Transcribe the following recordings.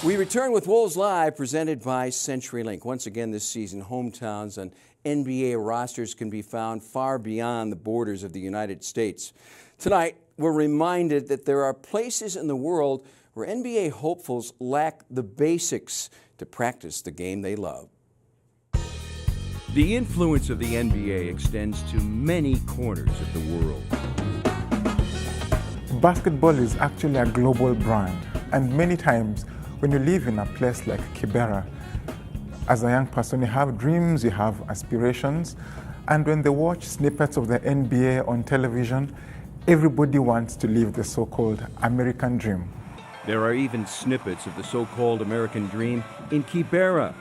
We return with Wolves Live, presented by CenturyLink. Once again this season, hometowns on NBA rosters can be found far beyond the borders of the United States. Tonight, we're reminded that there are places in the world where NBA hopefuls lack the basics to practice the game they love. The influence of the NBA extends to many corners of the world. Basketball is actually a global brand, and many times when you live in a place like Kibera, as a young person, you have dreams, you have aspirations, and when they watch snippets of the NBA on television, everybody wants to live the so-called American dream. There are even snippets of the so-called American dream in Kibera,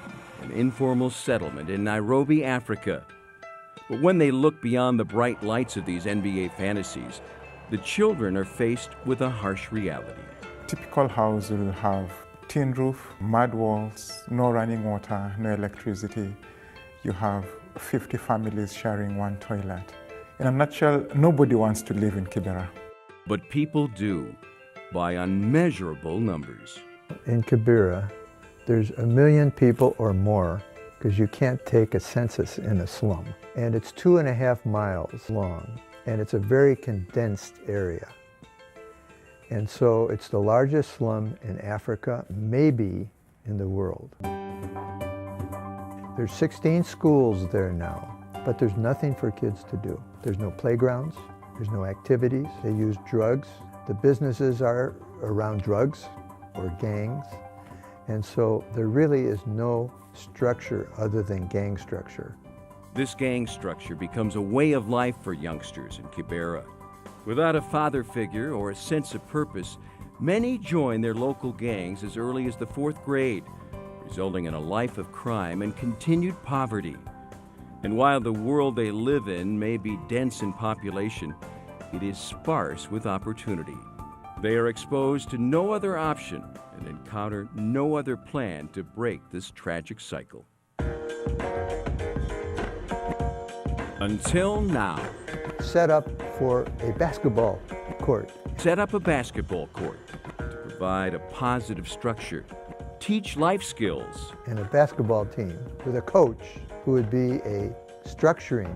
an informal settlement in Nairobi, Africa. But when they look beyond the bright lights of these NBA fantasies, the children are faced with a harsh reality. Typical house will have tin roof, mud walls, no running water, no electricity. You have 50 families sharing one toilet. In a nutshell, nobody wants to live in Kibera. But people do, by unmeasurable numbers. In Kibera, there's 1 million people or more, because you can't take a census in a slum. And it's 2.5 miles long, and it's a very condensed area. And so it's the largest slum in Africa, maybe in the world. There's 16 schools there now, but there's nothing for kids to do. There's no playgrounds, there's no activities. They use drugs. The businesses are around drugs or gangs. And so there really is no structure other than gang structure. This gang structure becomes a way of life for youngsters in Kibera. Without a father figure or a sense of purpose, many join their local gangs as early as the 4th grade, resulting in a life of crime and continued poverty. And while the world they live in may be dense in population, it is sparse with opportunity. They are exposed to no other option and encounter no other plan to break this tragic cycle. Until now. Set up for a basketball court. Set up a basketball court to provide a positive structure, teach life skills. And a basketball team with a coach who would be a structuring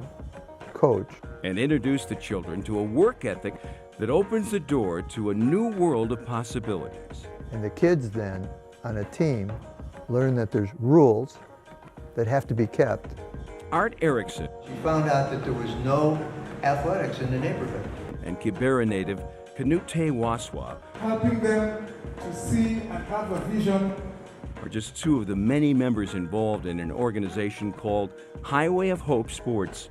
coach. And introduce the children to a work ethic that opens the door to a new world of possibilities. And the kids then, on a team, learn that there's rules that have to be kept. Art Erickson. She found out that there was no athletics in the neighborhood. And Kibera native Kanute Waswa. Helping them to see and have a vision. Are just two of the many members involved in an organization called Highway of Hope Sports.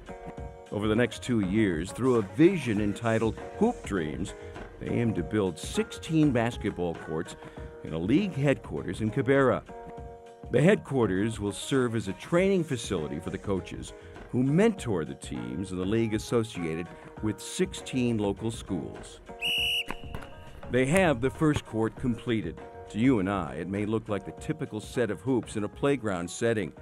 Over the next 2 years, through a vision entitled Hoop Dreams, they aim to build 16 basketball courts in a league headquarters in Kibera. The headquarters will serve as a training facility for the coaches who mentor the teams in the league associated with 16 local schools. They have the first court completed. To you and I, it may look like the typical set of hoops in a playground setting,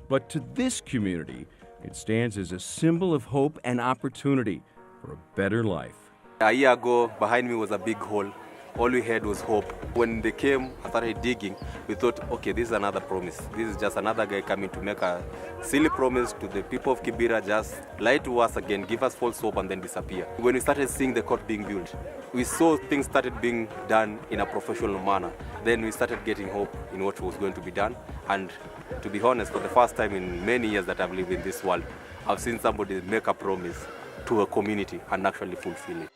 but to this community, it stands as a symbol of hope and opportunity for a better life. A year ago, behind me was a big hole. All we had was hope. When they came, I started digging, we thought, okay, this is another promise. This is just another guy coming to make a silly promise to the people of Kibera, just lie to us again, give us false hope and then disappear. When we started seeing the court being built, we saw things started being done in a professional manner. Then we started getting hope in what was going to be done. And to be honest, for the first time in many years that I've lived in this world, I've seen somebody make a promise to a community and actually fulfill it.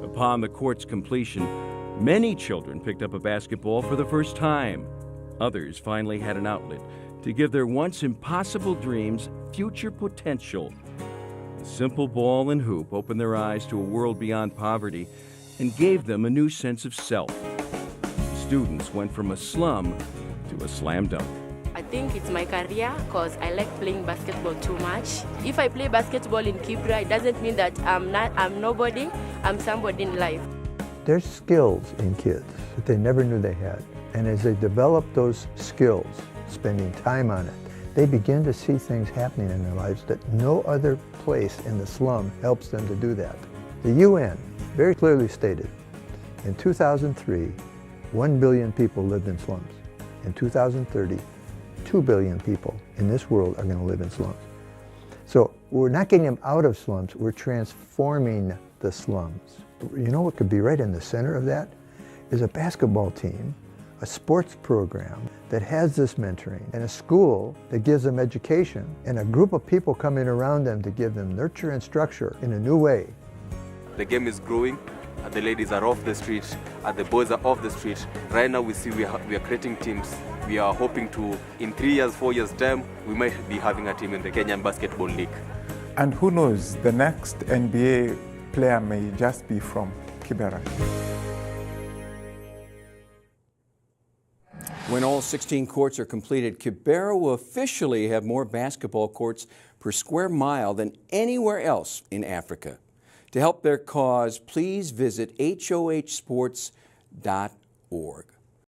Upon the court's completion, many children picked up a basketball for the first time. Others finally had an outlet to give their once impossible dreams future potential. The simple ball and hoop opened their eyes to a world beyond poverty and gave them a new sense of self. The students went from a slum to a slam dunk. I think it's my career because I like playing basketball too much. If I play basketball in Kibera, it doesn't mean that I'm nobody, I'm somebody in life. There's skills in kids that they never knew they had. And as they develop those skills, spending time on it, they begin to see things happening in their lives that no other place in the slum helps them to do that. The UN very clearly stated in 2003 1 billion people lived in slums. In 2030, 2 billion people in this world are going to live in slums. So we're not getting them out of slums, we're transforming the slums. You know what could be right in the center of that? Is a basketball team, a sports program that has this mentoring, and a school that gives them education, and a group of people coming around them to give them nurture and structure in a new way. The game is growing. The ladies are off the street, the boys are off the street. Right now we see we are creating teams. We are hoping to, in 3 years, 4 years' time, we might be having a team in the Kenyan Basketball League. And who knows, the next NBA player may just be from Kibera. When all 16 courts are completed, Kibera will officially have more basketball courts per square mile than anywhere else in Africa. To help their cause, please visit hohsports.org.